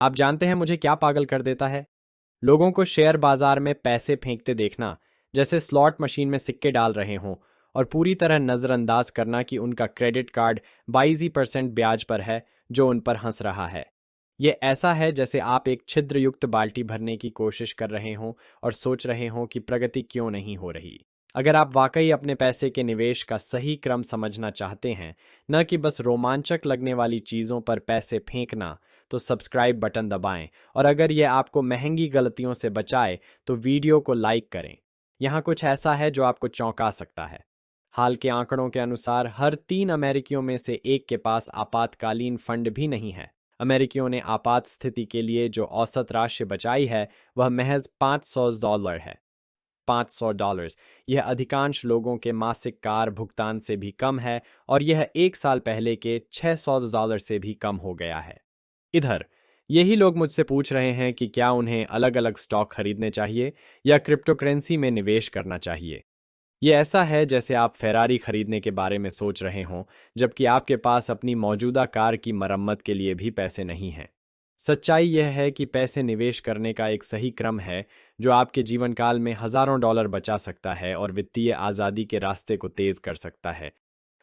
आप जानते हैं मुझे क्या पागल कर देता है? लोगों को शेयर बाजार में पैसे फेंकते देखना, जैसे स्लॉट मशीन में सिक्के डाल रहे हों, और पूरी तरह नज़रअंदाज करना कि उनका क्रेडिट कार्ड 22% ब्याज पर है जो उन पर हंस रहा है। ये ऐसा है जैसे आप एक छिद्रयुक्त बाल्टी भरने की कोशिश कर रहे हों और सोच रहे हों कि प्रगति क्यों नहीं हो रही। अगर आप वाकई अपने पैसे के निवेश का सही क्रम समझना चाहते हैं, न कि बस रोमांचक लगने वाली चीज़ों पर पैसे फेंकना, तो सब्सक्राइब बटन दबाएं। और अगर यह आपको महंगी गलतियों से बचाए तो वीडियो को लाइक करें। यहाँ कुछ ऐसा है जो आपको चौंका सकता है। हाल के आंकड़ों के अनुसार हर 3 अमेरिकियों में से एक के पास आपातकालीन फंड भी नहीं है। अमेरिकियों ने आपात स्थिति के लिए जो औसत राशि बचाई है वह महज $500 है। $500, यह अधिकांश लोगों के मासिक कार भुगतान से भी कम है, और यह एक साल पहले के $600 से भी कम हो गया है। इधर यही लोग मुझसे पूछ रहे हैं कि क्या उन्हें अलग अलग स्टॉक खरीदने चाहिए या क्रिप्टो करेंसी में निवेश करना चाहिए। ये ऐसा है जैसे आप फेरारी खरीदने के बारे में सोच रहे हों, जबकि आपके पास अपनी मौजूदा कार की मरम्मत के लिए भी पैसे नहीं हैं। सच्चाई यह है कि पैसे निवेश करने का एक सही क्रम है जो आपके जीवन काल में हजारों डॉलर बचा सकता है और वित्तीय आज़ादी के रास्ते को तेज कर सकता है।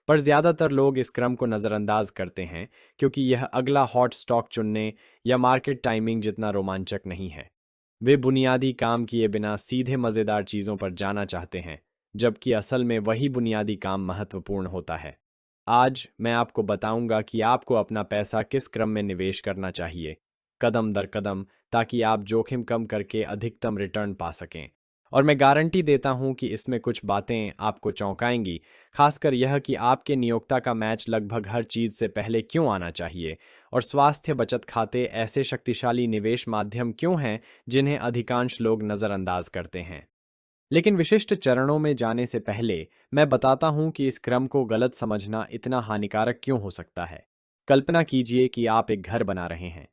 पर ज़्यादातर लोग इस क्रम को नज़रअंदाज करते हैं क्योंकि यह अगला हॉट स्टॉक चुनने या मार्केट टाइमिंग जितना रोमांचक नहीं है। वे बुनियादी काम किए बिना सीधे मज़ेदार चीज़ों पर जाना चाहते हैं, जबकि असल में वही बुनियादी काम महत्वपूर्ण होता है। आज मैं आपको बताऊंगा कि आपको अपना पैसा किस क्रम में निवेश करना चाहिए, कदम दर कदम, ताकि आप जोखिम कम करके अधिकतम रिटर्न पा सकें। और मैं गारंटी देता हूं कि इसमें कुछ बातें आपको चौंकाएंगी, खासकर यह कि आपके नियोक्ता का मैच लगभग हर चीज से पहले क्यों आना चाहिए, और स्वास्थ्य बचत खाते ऐसे शक्तिशाली निवेश माध्यम क्यों हैं जिन्हें अधिकांश लोग नज़रअंदाज करते हैं। लेकिन विशिष्ट चरणों में जाने से पहले मैं बताता हूं कि इस क्रम को गलत समझना इतना हानिकारक क्यों हो सकता है। कल्पना कीजिए कि आप एक घर बना रहे हैं।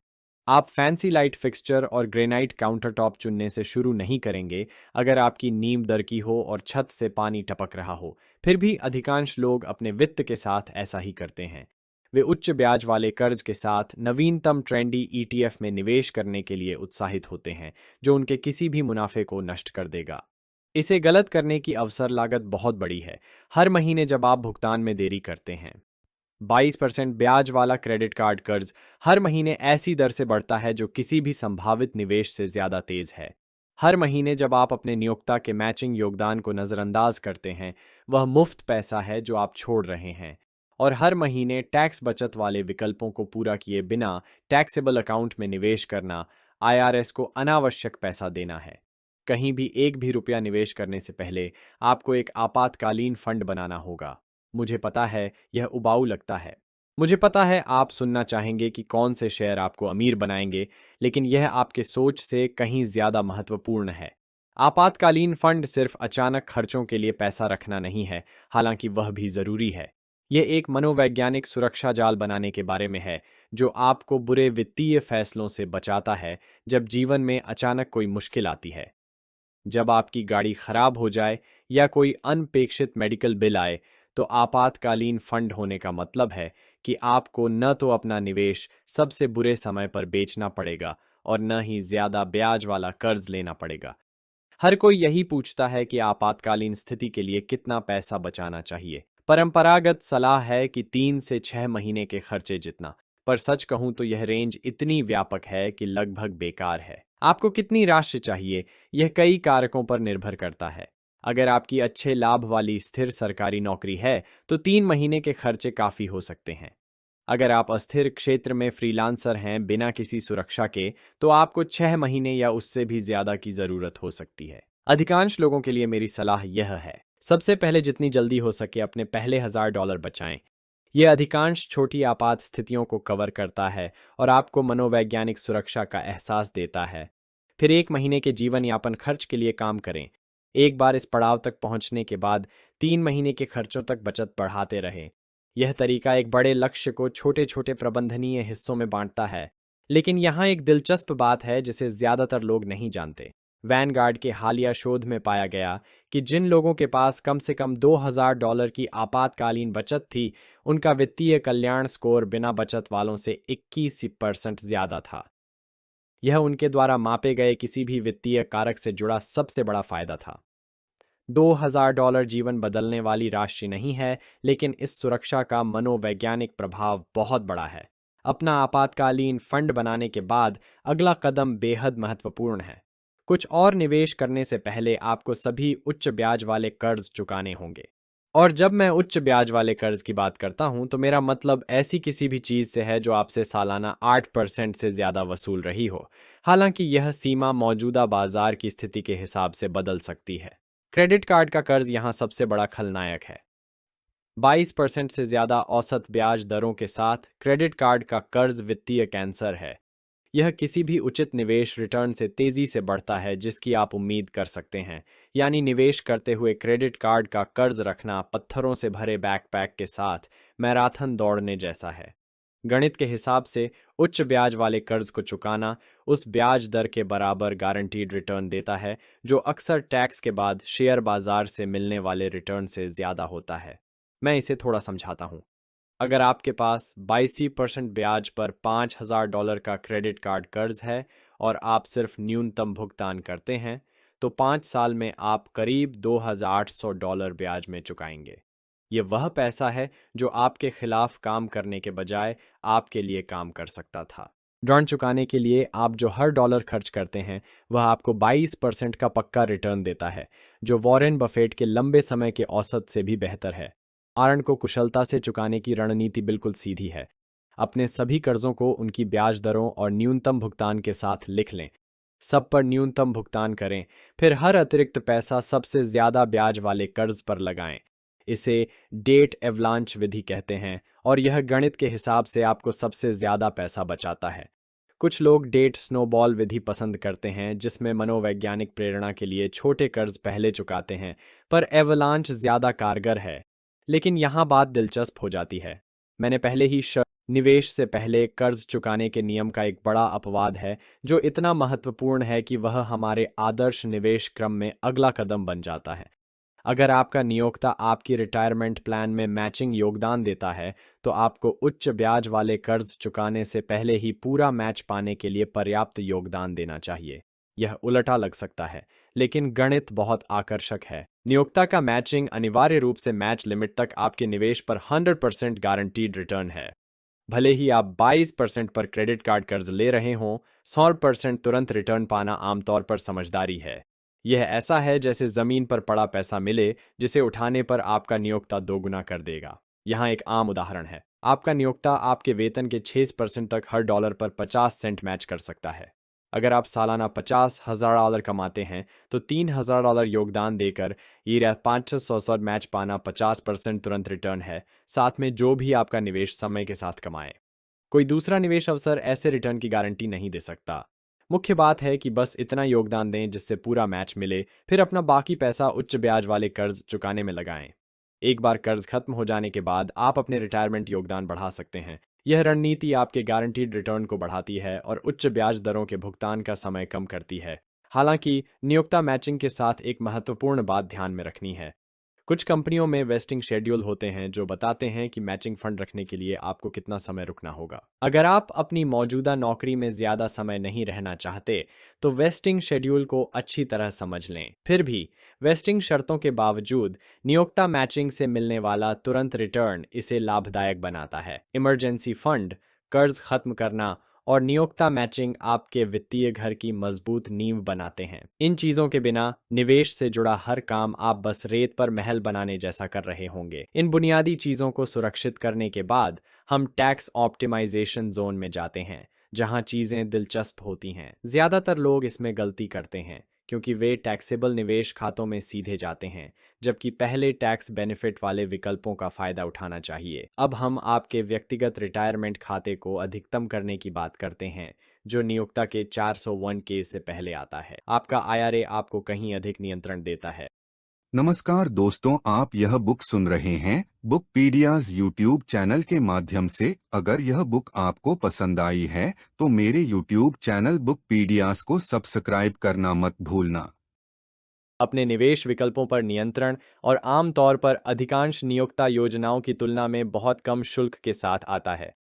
आप फैंसी लाइट फिक्सचर और ग्रेनाइट काउंटरटॉप चुनने से शुरू नहीं करेंगे अगर आपकी नींव दरकी हो और छत से पानी टपक रहा हो। फिर भी अधिकांश लोग अपने वित्त के साथ ऐसा ही करते हैं। वे उच्च ब्याज वाले कर्ज के साथ नवीनतम ट्रेंडी ईटीएफ में निवेश करने के लिए उत्साहित होते हैं, जो उनके किसी भी मुनाफे को नष्ट कर देगा। इसे गलत करने की अवसर लागत बहुत बड़ी है। हर महीने जब आप भुगतान में देरी करते हैं, 22% ब्याज वाला क्रेडिट कार्ड कर्ज हर महीने ऐसी दर से बढ़ता है जो किसी भी संभावित निवेश से ज्यादा तेज है। हर महीने जब आप अपने नियोक्ता के मैचिंग योगदान को नजरअंदाज करते हैं, वह मुफ्त पैसा है जो आप छोड़ रहे हैं। और हर महीने टैक्स बचत वाले विकल्पों को पूरा किए बिना टैक्सेबल अकाउंट में निवेश करना आईआरएस को अनावश्यक पैसा देना है। कहीं भी एक भी रुपया निवेश करने से पहले आपको एक आपातकालीन फंड बनाना होगा। मुझे पता है यह उबाऊ लगता है। मुझे पता है आप सुनना चाहेंगे कि कौन से शेयर आपको अमीर बनाएंगे, लेकिन यह आपके सोच से कहीं ज्यादा महत्वपूर्ण है। आपातकालीन फंड सिर्फ अचानक खर्चों के लिए पैसा रखना नहीं है, हालांकि वह भी जरूरी है। यह एक मनोवैज्ञानिक सुरक्षा जाल बनाने के बारे में है जो आपको बुरे वित्तीय फैसलों से बचाता है जब जीवन में अचानक कोई मुश्किल आती है। जब आपकी गाड़ी खराब हो जाए या कोई अनपेक्षित मेडिकल बिल आए, तो आपातकालीन फंड होने का मतलब है कि आपको न तो अपना निवेश सबसे बुरे समय पर बेचना पड़ेगा और न ही ज्यादा ब्याज वाला कर्ज लेना पड़ेगा। हर कोई यही पूछता है कि आपातकालीन स्थिति के लिए कितना पैसा बचाना चाहिए। परंपरागत सलाह है कि 3 से 6 महीने के खर्चे जितना, पर सच कहूं तो यह रेंज इतनी व्यापक है कि लगभग बेकार है। आपको कितनी राशि चाहिए, यह कई कारकों पर निर्भर करता है। अगर आपकी अच्छे लाभ वाली स्थिर सरकारी नौकरी है तो 3 महीने के खर्चे काफी हो सकते हैं। अगर आप अस्थिर क्षेत्र में फ्रीलांसर हैं बिना किसी सुरक्षा के, तो आपको 6 महीने या उससे भी ज्यादा की जरूरत हो सकती है। अधिकांश लोगों के लिए मेरी सलाह यह है, सबसे पहले जितनी जल्दी हो सके अपने पहले $1000 बचाएं। यह अधिकांश छोटी आपात स्थितियों को कवर करता है और आपको मनोवैज्ञानिक सुरक्षा का एहसास देता है। फिर 1 महीने के जीवन यापन खर्च के लिए काम करें। एक बार इस पड़ाव तक पहुंचने के बाद 3 महीने के खर्चों तक बचत बढ़ाते रहें। यह तरीका एक बड़े लक्ष्य को छोटे छोटे प्रबंधनीय हिस्सों में बांटता है। लेकिन यहाँ एक दिलचस्प बात है जिसे ज्यादातर लोग नहीं जानते। वैनगार्ड के हालिया शोध में पाया गया कि जिन लोगों के पास कम से कम $2000 की आपातकालीन बचत थी, उनका वित्तीय कल्याण स्कोर बिना बचत वालों से 21% ज्यादा था। यह उनके द्वारा मापे गए किसी भी वित्तीय कारक से जुड़ा सबसे बड़ा फायदा था। $2000 जीवन बदलने वाली राशि नहीं है, लेकिन इस सुरक्षा का मनोवैज्ञानिक प्रभाव बहुत बड़ा है। अपना आपातकालीन फंड बनाने के बाद अगला कदम बेहद महत्वपूर्ण है। कुछ और निवेश करने से पहले आपको सभी उच्च ब्याज वाले कर्ज चुकाने होंगे। और जब मैं उच्च ब्याज वाले कर्ज की बात करता हूं तो मेरा मतलब ऐसी किसी भी चीज से है जो आपसे सालाना 8% से ज्यादा वसूल रही हो। हालांकि यह सीमा मौजूदा बाजार की स्थिति के हिसाब से बदल सकती है। क्रेडिट कार्ड का कर्ज यहाँ सबसे बड़ा खलनायक है। 22% से ज्यादा औसत ब्याज दरों के साथ क्रेडिट कार्ड का कर्ज वित्तीय कैंसर है। यह किसी भी उचित निवेश रिटर्न से तेजी से बढ़ता है जिसकी आप उम्मीद कर सकते हैं। यानी निवेश करते हुए क्रेडिट कार्ड का कर्ज रखना पत्थरों से भरे बैकपैक के साथ मैराथन दौड़ने जैसा है। गणित के हिसाब से उच्च ब्याज वाले कर्ज को चुकाना उस ब्याज दर के बराबर गारंटीड रिटर्न देता है जो अक्सर टैक्स के बाद शेयर बाजार से मिलने वाले रिटर्न से ज्यादा होता है। मैं इसे थोड़ा समझाता हूँ। अगर आपके पास 22% ब्याज पर $5000 का क्रेडिट कार्ड कर्ज है और आप सिर्फ न्यूनतम भुगतान करते हैं, तो 5 साल में आप करीब $2800 ब्याज में चुकाएंगे। ये वह पैसा है जो आपके खिलाफ काम करने के बजाय आपके लिए काम कर सकता था। ऋण चुकाने के लिए आप जो हर डॉलर खर्च करते हैं वह आपको 22% का पक्का रिटर्न देता है, जो वॉरेन बफेट के लंबे समय के औसत से भी बेहतर है। ऋण को कुशलता से चुकाने की रणनीति बिल्कुल सीधी है। अपने सभी कर्जों को उनकी ब्याज दरों और न्यूनतम भुगतान के साथ लिख लें। सब पर न्यूनतम भुगतान करें, फिर हर अतिरिक्त पैसा सबसे ज्यादा ब्याज वाले कर्ज पर लगाएं। इसे डेट एवलांच विधि कहते हैं और यह गणित के हिसाब से आपको सबसे ज्यादा पैसा बचाता है। कुछ लोग डेट स्नोबॉल विधि पसंद करते हैं जिसमें मनोवैज्ञानिक प्रेरणा के लिए छोटे कर्ज पहले चुकाते हैं, पर एवलांच ज्यादा कारगर है। लेकिन यहाँ बात दिलचस्प हो जाती है। मैंने पहले ही निवेश से पहले कर्ज चुकाने के नियम का एक बड़ा अपवाद है जो इतना महत्वपूर्ण है कि वह हमारे आदर्श निवेश क्रम में अगला कदम बन जाता है। अगर आपका नियोक्ता आपकी रिटायरमेंट प्लान में मैचिंग योगदान देता है तो आपको उच्च ब्याज वाले कर्ज चुकाने से पहले ही पूरा मैच पाने के लिए पर्याप्त योगदान देना चाहिए। यह उलटा लग सकता है, लेकिन गणित बहुत आकर्षक है। नियोक्ता का मैचिंग अनिवार्य रूप से मैच लिमिट तक आपके निवेश पर 100% गारंटीड रिटर्न है। भले ही आप 22% पर क्रेडिट कार्ड कर्ज ले रहे हों, 100% तुरंत रिटर्न पाना आमतौर पर समझदारी है। यह ऐसा है जैसे जमीन पर पड़ा पैसा मिले जिसे उठाने पर आपका नियोक्ता दोगुना कर देगा। यहाँ एक आम उदाहरण है। आपका नियोक्ता आपके वेतन के 6% तक हर डॉलर पर 50 सेंट मैच कर सकता है। अगर आप सालाना $50,000 कमाते हैं तो $3000 योगदान देकर ये 500 मैच पाना 50% तुरंत रिटर्न है, साथ में जो भी आपका निवेश समय के साथ कमाए। कोई दूसरा निवेश अवसर ऐसे रिटर्न की गारंटी नहीं दे सकता। मुख्य बात है कि बस इतना योगदान दें जिससे पूरा मैच मिले, फिर अपना बाकी पैसा उच्च ब्याज वाले कर्ज चुकाने में लगाएं। एक बार कर्ज खत्म हो जाने के बाद आप अपने रिटायरमेंट योगदान बढ़ा सकते हैं। यह रणनीति आपके गारंटीड रिटर्न को बढ़ाती है और उच्च ब्याज दरों के भुगतान का समय कम करती है। हालांकि नियोक्ता मैचिंग के साथ एक महत्वपूर्ण बात ध्यान में रखनी है। कुछ कंपनियों में वेस्टिंग शेड्यूल होते हैं जो बताते हैं कि मैचिंग फंड रखने के लिए आपको कितना समय रुकना होगा। अगर आप अपनी मौजूदा नौकरी में ज्यादा समय नहीं रहना चाहते तो वेस्टिंग शेड्यूल को अच्छी तरह समझ लें। फिर भी वेस्टिंग शर्तों के बावजूद नियोक्ता मैचिंग से मिलने वाला तुरंत रिटर्न इसे लाभदायक बनाता है। इमरजेंसी फंड, कर्ज खत्म करना और नियोक्ता मैचिंग आपके वित्तीय घर की मजबूत नींव बनाते हैं। इन चीजों के बिना निवेश से जुड़ा हर काम आप बस रेत पर महल बनाने जैसा कर रहे होंगे। इन बुनियादी चीजों को सुरक्षित करने के बाद हम टैक्स ऑप्टिमाइजेशन जोन में जाते हैं, जहां चीजें दिलचस्प होती हैं। ज्यादातर लोग इसमें गलती करते हैं क्योंकि वे टैक्सेबल निवेश खातों में सीधे जाते हैं, जबकि पहले टैक्स बेनिफिट वाले विकल्पों का फायदा उठाना चाहिए। अब हम आपके व्यक्तिगत रिटायरमेंट खाते को अधिकतम करने की बात करते हैं, जो नियोक्ता के 401k से पहले आता है। आपका IRA आपको कहीं अधिक नियंत्रण देता है। नमस्कार दोस्तों, आप यह बुक सुन रहे हैं बुकपीडियाज यूट्यूब चैनल के माध्यम से। अगर यह बुक आपको पसंद आई है तो मेरे यूट्यूब चैनल बुकपीडियाज को सब्सक्राइब करना मत भूलना। अपने निवेश विकल्पों पर नियंत्रण और आमतौर पर अधिकांश नियोक्ता योजनाओं की तुलना में बहुत कम शुल्क के साथ आता है।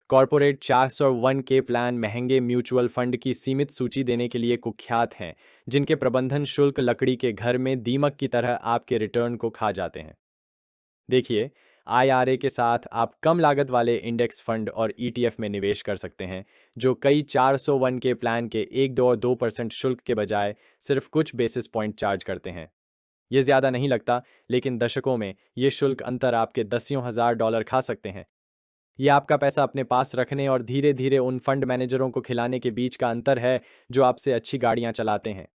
कॉरपोरेट 401 प्लान महंगे म्यूचुअल फंड की सीमित सूची देने के लिए कुख्यात हैं, जिनके प्रबंधन शुल्क लकड़ी के घर में दीमक की तरह आपके रिटर्न को खा जाते हैं। देखिए, आईआरए के साथ आप कम लागत वाले इंडेक्स फंड और ईटीएफ में निवेश कर सकते हैं, जो कई 401 प्लान के 1-2% शुल्क के बजाय सिर्फ कुछ बेसिस पॉइंट चार्ज करते हैं। ये ज़्यादा नहीं लगता, लेकिन दशकों में ये शुल्क अंतर आपके दसियों हजार डॉलर खा सकते हैं। ये आपका पैसा अपने पास रखने और धीरे धीरे उन फंड मैनेजरों को खिलाने के बीच का अंतर है जो आपसे अच्छी गाड़ियां चलाते हैं।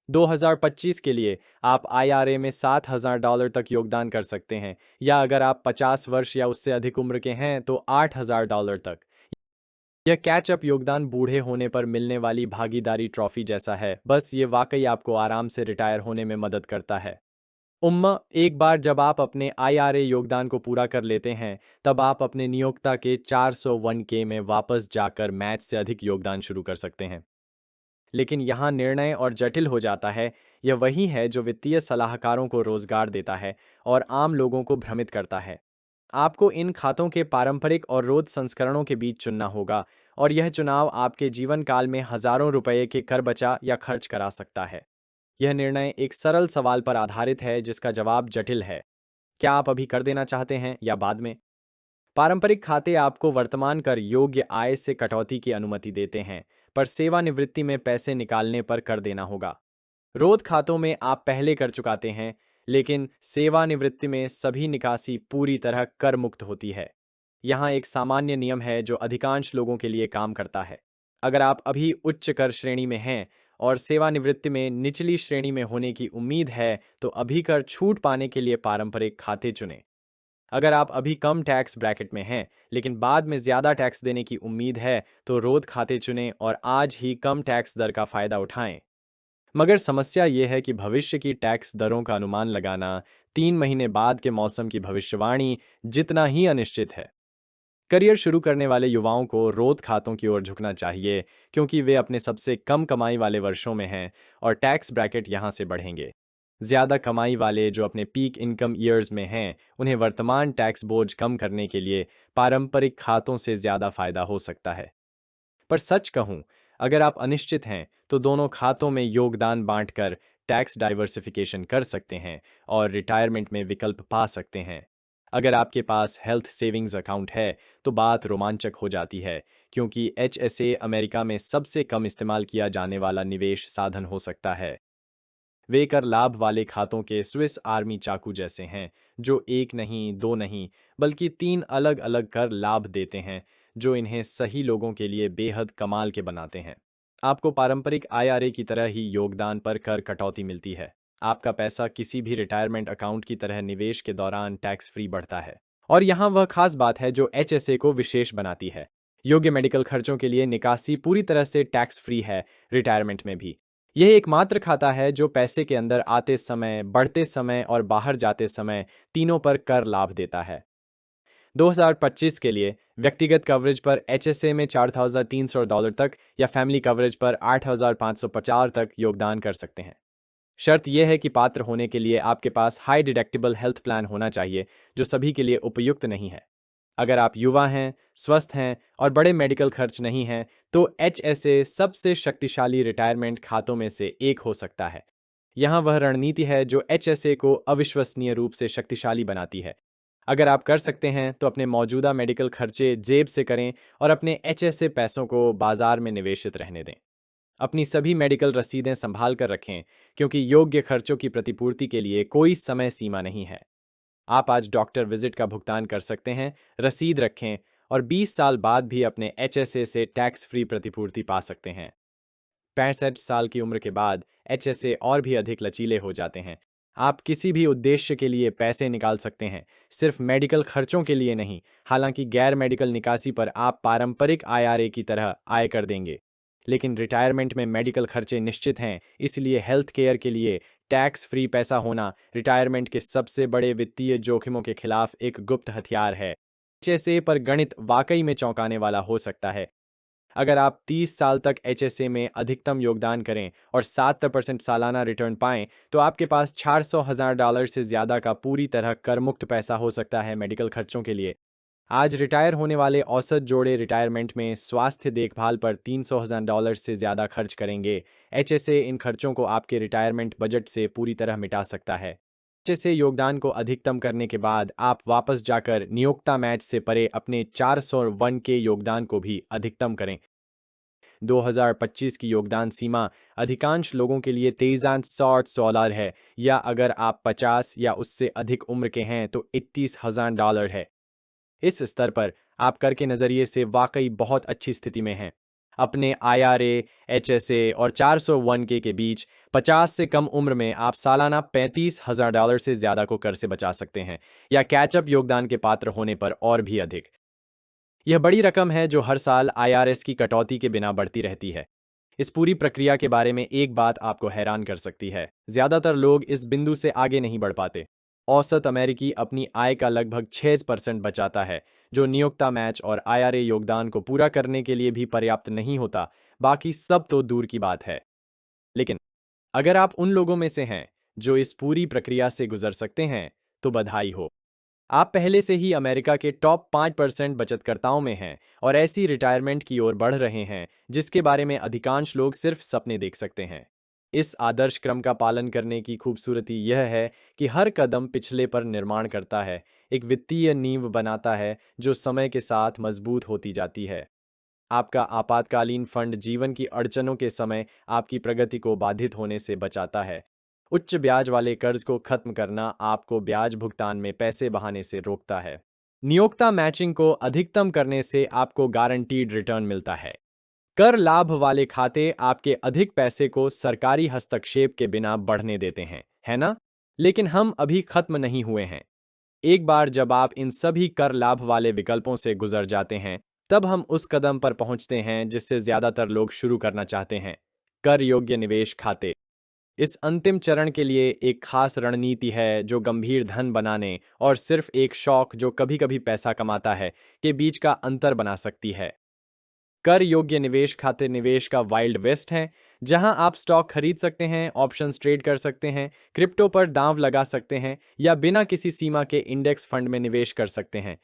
2025 के लिए आप आईआरए में $7,000 तक योगदान कर सकते हैं, या अगर आप 50 वर्ष या उससे अधिक उम्र के हैं तो $8,000 तक। यह कैचअप योगदान बूढ़े होने पर मिलने वाली भागीदारी ट्रॉफी जैसा है, बस ये वाकई आपको आराम से रिटायर होने में मदद करता है। एक बार जब आप अपने आईआरए योगदान को पूरा कर लेते हैं, तब आप अपने नियोक्ता के 401 में वापस जाकर मैच से अधिक योगदान शुरू कर सकते हैं। लेकिन यहाँ निर्णय और जटिल हो जाता है। यह वही है जो वित्तीय सलाहकारों को रोजगार देता है और आम लोगों को भ्रमित करता है। आपको इन खातों के पारंपरिक और रोध संस्करणों के बीच चुनना होगा, और यह चुनाव आपके जीवन काल में हजारों रुपए के कर बचा या खर्च करा सकता है। यह निर्णय एक सरल सवाल पर आधारित है जिसका जवाब जटिल है। क्या आप अभी कर देना चाहते हैं या बाद में? पारंपरिक खाते आपको वर्तमान कर योग्य आय से कटौती की अनुमति देते हैं, पर सेवानिवृत्ति में पैसे निकालने पर कर देना होगा। रोध खातों में आप पहले कर चुकाते हैं, लेकिन सेवानिवृत्ति में सभी निकासी पूरी तरह कर मुक्त होती है। यहाँ एक सामान्य नियम है जो अधिकांश लोगों के लिए काम करता है। अगर आप अभी उच्च कर श्रेणी में हैं और सेवानिवृत्ति में निचली श्रेणी में होने की उम्मीद है, तो अभी कर छूट पाने के लिए पारंपरिक खाते चुनें। अगर आप अभी कम टैक्स ब्रैकेट में हैं, लेकिन बाद में ज़्यादा टैक्स देने की उम्मीद है, तो रोध खाते चुनें और आज ही कम टैक्स दर का फ़ायदा उठाएं। मगर समस्या ये है कि भविष्य की टैक्स दरों का अनुमान लगाना 3 महीने बाद के मौसम की भविष्यवाणी जितना ही अनिश्चित है। करियर शुरू करने वाले युवाओं को रोध खातों की ओर झुकना चाहिए, क्योंकि वे अपने सबसे कम कमाई वाले वर्षों में हैं और टैक्स ब्रैकेट यहाँ से बढ़ेंगे। ज़्यादा कमाई वाले जो अपने पीक इनकम ईयर्स में हैं, उन्हें वर्तमान टैक्स बोझ कम करने के लिए पारंपरिक खातों से ज़्यादा फायदा हो सकता है। पर सच कहूँ, अगर आप अनिश्चित हैं, तो दोनों खातों में योगदान बांटकर टैक्स डाइवर्सिफिकेशन कर सकते हैं और रिटायरमेंट में विकल्प पा सकते हैं। अगर आपके पास हेल्थ सेविंग्स अकाउंट है, तो बात रोमांचक हो जाती है, क्योंकि एचएसए अमेरिका में सबसे कम इस्तेमाल किया जाने वाला निवेश साधन हो सकता है। वे कर लाभ वाले खातों के स्विस आर्मी चाकू जैसे हैं, जो एक नहीं, दो नहीं, बल्कि 3 अलग अलग कर लाभ देते हैं, जो इन्हें सही लोगों के लिए बेहद कमाल के बनाते हैं। आपको पारंपरिक आईआरए की तरह ही योगदान पर कर कटौती मिलती है। आपका पैसा किसी भी रिटायरमेंट अकाउंट की तरह निवेश के दौरान टैक्स फ्री बढ़ता है। और यहाँ वह खास बात है जो एचएसए को विशेष बनाती है। योग्य मेडिकल खर्चों के लिए निकासी पूरी तरह से टैक्स फ्री है, रिटायरमेंट में भी। यह एकमात्र खाता है जो पैसे के अंदर आते समय, बढ़ते समय और बाहर जाते समय तीनों पर कर लाभ देता है। 2025 के लिए व्यक्तिगत कवरेज पर एचएसए में $4,300 तक या फैमिली कवरेज पर $8,550 तक योगदान कर सकते हैं। शर्त यह है कि पात्र होने के लिए आपके पास हाई डिडक्टिबल हेल्थ प्लान होना चाहिए, जो सभी के लिए उपयुक्त नहीं है। अगर आप युवा हैं, स्वस्थ हैं और बड़े मेडिकल खर्च नहीं हैं, तो एचएसए सबसे शक्तिशाली रिटायरमेंट खातों में से एक हो सकता है। यहाँ वह रणनीति है जो एचएसए को अविश्वसनीय रूप से शक्तिशाली बनाती है। अगर आप कर सकते हैं, तो अपने मौजूदा मेडिकल खर्चे जेब से करें और अपने एचएसए पैसों को बाजार में निवेशित रहने दें। अपनी सभी मेडिकल रसीदें संभाल कर रखें, क्योंकि योग्य खर्चों की प्रतिपूर्ति के लिए कोई समय सीमा नहीं है। आप आज डॉक्टर विजिट का भुगतान कर सकते हैं, रसीद रखें और 20 साल बाद भी अपने एचएसए से टैक्स फ्री प्रतिपूर्ति पा सकते हैं। 65 साल की उम्र के बाद एचएसए और भी अधिक लचीले हो जाते हैं। आप किसी भी उद्देश्य के लिए पैसे निकाल सकते हैं, सिर्फ मेडिकल खर्चों के लिए नहीं। हालांकि गैर मेडिकल निकासी पर आप पारंपरिक आईआरए की तरह आय कर देंगे, लेकिन रिटायरमेंट में मेडिकल खर्चे निश्चित हैं, इसलिए हेल्थ केयर के लिए टैक्स फ्री पैसा होना रिटायरमेंट के सबसे बड़े वित्तीय जोखिमों के खिलाफ एक गुप्त हथियार है। एचएसए पर गणित वाकई में चौंकाने वाला हो सकता है। अगर आप 30 साल तक एचएसए में अधिकतम योगदान करें और 7% सालाना रिटर्न पाएं, तो आपके पास $400,000 से ज़्यादा का पूरी तरह कर मुक्त पैसा हो सकता है मेडिकल खर्चों के लिए। आज रिटायर होने वाले औसत जोड़े रिटायरमेंट में स्वास्थ्य देखभाल पर $300,000 से ज़्यादा खर्च करेंगे। एचएसए इन खर्चों को आपके रिटायरमेंट बजट से पूरी तरह मिटा सकता है। एचएसए योगदान को अधिकतम करने के बाद आप वापस जाकर नियोक्ता मैच से परे अपने 401 के योगदान को भी अधिकतम करें। 2025 की योगदान सीमा अधिकांश लोगों के लिए $23,000 है, या अगर आप 50 या उससे अधिक उम्र के हैं तो $31,000 है। इस स्तर पर आप कर के नज़रिए से वाकई बहुत अच्छी स्थिति में हैं। अपने IRA, HSA और 401 के बीच 50 से कम उम्र में आप सालाना $35,000 से ज़्यादा को कर से बचा सकते हैं, या कैचअप योगदान के पात्र होने पर और भी अधिक। यह बड़ी रकम है जो हर साल IRS की कटौती के बिना बढ़ती रहती है। इस पूरी प्रक्रिया के बारे में एक बात आपको हैरान कर सकती है, ज़्यादातर लोग इस बिंदु से आगे नहीं बढ़ पाते। औसत अमेरिकी अपनी आय का लगभग 6% बचाता है, जो नियोक्ता मैच और IRA योगदान को पूरा करने के लिए भी पर्याप्त नहीं होता। बाकी सब तो दूर की बात है। लेकिन अगर आप उन लोगों में से हैं जो इस पूरी प्रक्रिया से गुजर सकते हैं, तो बधाई हो। आप पहले से ही अमेरिका के टॉप 5% बचतकर्ताओं में हैं और ऐसी रिटायरमेंट की ओर बढ़ रहे हैं जिसके बारे में अधिकांश लोग सिर्फ सपने देख सकते हैं। इस आदर्श क्रम का पालन करने की खूबसूरती यह है कि हर कदम पिछले पर निर्माण करता है, एक वित्तीय नींव बनाता है जो समय के साथ मजबूत होती जाती है। आपका आपातकालीन फंड जीवन की अड़चनों के समय आपकी प्रगति को बाधित होने से बचाता है। उच्च ब्याज वाले कर्ज को खत्म करना आपको ब्याज भुगतान में पैसे बहाने से रोकता है। नियोक्ता मैचिंग को अधिकतम करने से आपको गारंटीड रिटर्न मिलता है। कर लाभ वाले खाते आपके अधिक पैसे को सरकारी हस्तक्षेप के बिना बढ़ने देते हैं, है ना? लेकिन हम अभी खत्म नहीं हुए हैं। एक बार जब आप इन सभी कर लाभ वाले विकल्पों से गुजर जाते हैं, तब हम उस कदम पर पहुंचते हैं जिससे ज्यादातर लोग शुरू करना चाहते हैं, कर योग्य निवेश खाते। इस अंतिम चरण के लिए एक खास रणनीति है जो गंभीर धन बनाने और सिर्फ एक शौक जो कभी-कभी पैसा कमाता है के बीच का अंतर बना सकती है। कर योग्य निवेश खाते निवेश का वाइल्ड वेस्ट है, जहां आप स्टॉक खरीद सकते हैं, ऑप्शंस ट्रेड कर सकते हैं, क्रिप्टो पर दांव लगा सकते हैं या बिना किसी सीमा के इंडेक्स फंड में निवेश कर सकते हैं।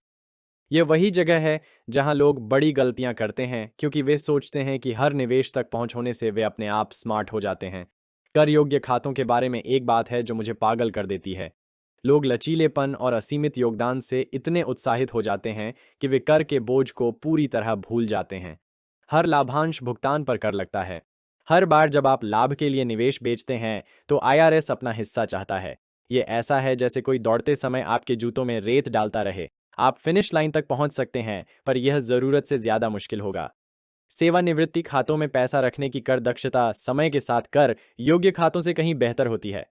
यह वही जगह है जहां लोग बड़ी गलतियां करते हैं क्योंकि वे सोचते हैं कि हर निवेश तक पहुंच होने से वे अपने आप स्मार्ट हो जाते हैं। कर योग्य खातों के बारे में एक बात है जो मुझे पागल कर देती है। लोग लचीलेपन और असीमित योगदान से इतने उत्साहित हो जाते हैं कि वे कर के बोझ को पूरी तरह भूल जाते हैं। हर लाभांश भुगतान पर कर लगता है। हर बार जब आप लाभ के लिए निवेश बेचते हैं तो IRS अपना हिस्सा चाहता है। ये ऐसा है जैसे कोई दौड़ते समय आपके जूतों में रेत डालता रहे। आप फिनिश लाइन तक पहुंच सकते हैं, पर यह जरूरत से ज्यादा मुश्किल होगा। सेवानिवृत्ति खातों में पैसा रखने की कर दक्षता समय के साथ कर योग्य खातों से कहीं बेहतर होती है।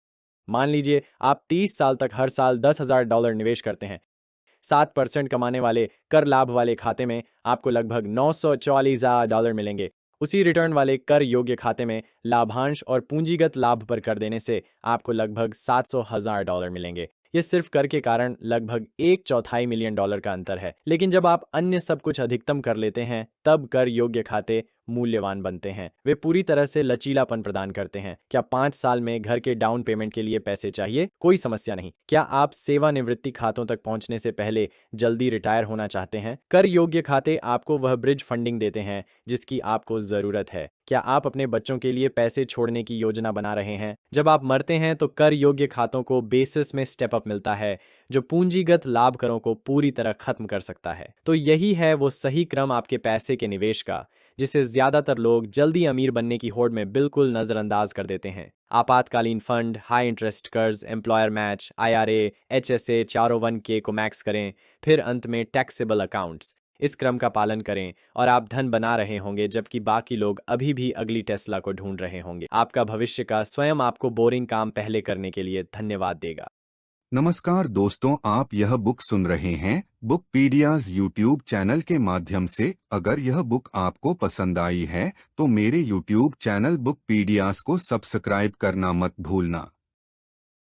मान लीजिए आप 30 साल तक हर साल $10,000 निवेश करते हैं। 7% कमाने वाले कर लाभ वाले खाते में आपको लगभग $944,000 मिलेंगे। उसी रिटर्न वाले कर योग्य खाते में लाभांश और पूंजीगत लाभ पर कर देने से आपको लगभग $700,000 मिलेंगे। यह सिर्फ कर के कारण लगभग $1.25 मिलियन का अंतर है। लेकिन जब आप अन्य सब कुछ अधिकतम कर लेते हैं, तब कर योग्य खाते मूल्यवान बनते हैं। वे पूरी तरह से लचीलापन प्रदान करते हैं। क्या 5 साल में घर के डाउन पेमेंट के लिए पैसे चाहिए? कोई समस्या नहीं। क्या आप सेवानिवृत्ति खातों तक पहुंचने से पहले जल्दी रिटायर होना चाहते हैं? कर योग्य खाते आपको वह ब्रिज फंडिंग देते हैं जिसकी आपको जरूरत है। क्या आप अपने बच्चों के लिए पैसे छोड़ने की योजना बना रहे हैं? जब आप मरते हैं तो कर योग्य खातों को बेसिस में स्टेप अप मिलता है जो पूंजीगत लाभ करों को पूरी तरह खत्म कर सकता है। तो यही है वो सही क्रम आपके पैसे के निवेश का, जिसे ज्यादातर लोग जल्दी अमीर बनने की होड़ में बिल्कुल नजरअंदाज कर देते हैं। आपातकालीन फंड, हाई इंटरेस्ट कर्ज, एम्प्लॉयर मैच, IRA, HSA, 401 को मैक्स करें, फिर अंत में टैक्सेबल अकाउंट्स। इस क्रम का पालन करें और आप धन बना रहे होंगे जबकि बाकी लोग अभी भी अगली टेस्ला को ढूंढ रहे होंगे। आपका भविष्य का स्वयं आपको बोरिंग काम पहले करने के लिए धन्यवाद देगा। नमस्कार दोस्तों, आप यह बुक सुन रहे हैं बुक पीडियाज यूट्यूब चैनल के माध्यम से। अगर यह बुक आपको पसंद आई है तो मेरे यूट्यूब चैनल बुक पीडियाज को सब्सक्राइब करना मत भूलना।